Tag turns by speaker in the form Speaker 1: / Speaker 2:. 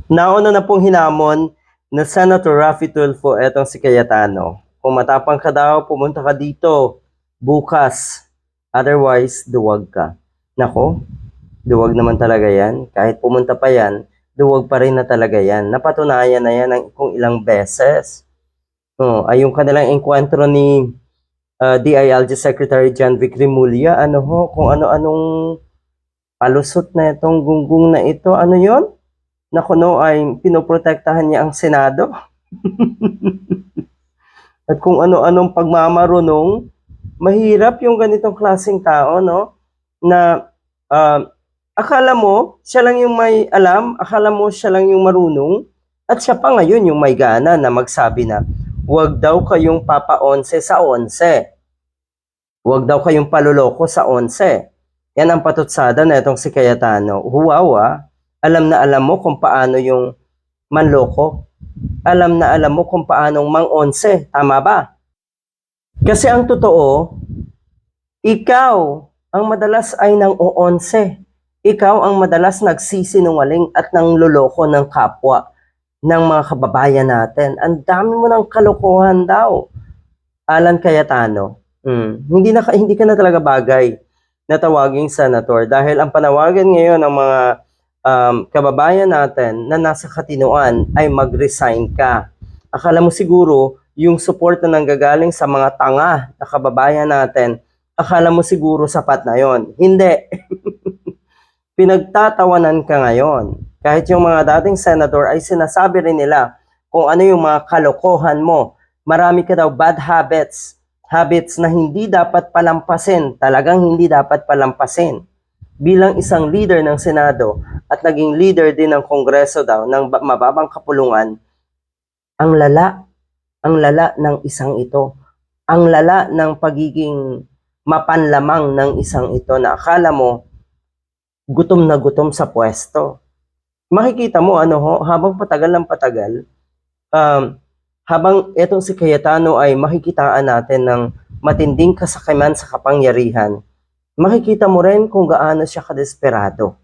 Speaker 1: Nauna na pong hinamon na Senator Raffy Tulfo etong si Cayetano. Kung matapang ka daw, pumunta ka dito bukas. Otherwise, duwag ka. Nako, duwag naman talaga yan. Kahit pumunta pa yan, duwag pa rin na talaga yan. Napatunayan na yan ng kung ilang beses. Ay yung kanilang enkwentro ni DILG Secretary John Vic Rimulya, kung ano-anong palusot na itong gunggong na ito, ano yon? Na kuno ay pinoprotektahan niya ang Senado. At kung ano-anong pagmamarunong, mahirap yung ganitong klaseng tao, no? Na akala mo, siya lang yung may alam, akala mo siya lang yung marunong, at siya pa ngayon yung may gana na magsabi na, huwag daw kayong papa-11 sa 11. Huwag daw kayong paluloko sa 11. Yan ang patutsada na itong si Cayetano. Huwawa, alam na alam mo kung paano yung manloko. Alam na alam mo kung paano mang-11. Tama ba? Kasi ang totoo, ikaw ang madalas ay nang o-11. Ikaw ang madalas nagsisinungaling at nang loloko ng kapwa ng mga kababayan natin. Ang dami mo ng kalokohan daw. Alan Cayetano. Hindi ka na talaga bagay na tawaging senator dahil ang panawagan ngayon ng mga kababayan natin na nasa katinuan ay mag-resign ka. Akala mo siguro yung support na nanggagaling sa mga tanga na kababayan natin, akala mo siguro sapat na yon. Hindi. Pinagtatawanan ka ngayon. Kahit yung mga dating senator ay sinasabi rin nila kung ano yung mga kalokohan mo. Marami ka daw bad habits. Habits na hindi dapat palampasin. Talagang hindi dapat palampasin. Bilang isang leader ng Senado at naging leader din ng Kongreso daw ng mababang kapulungan, ang lala ng isang ito. Ang lala ng pagiging mapanlamang ng isang ito na akala mo gutom na gutom sa pwesto. Makikita mo habang patagal ng patagal, habang etong si Cayetano ay makikitaan natin ng matinding kasakiman sa kapangyarihan, makikita mo rin kung gaano siya kadesperado.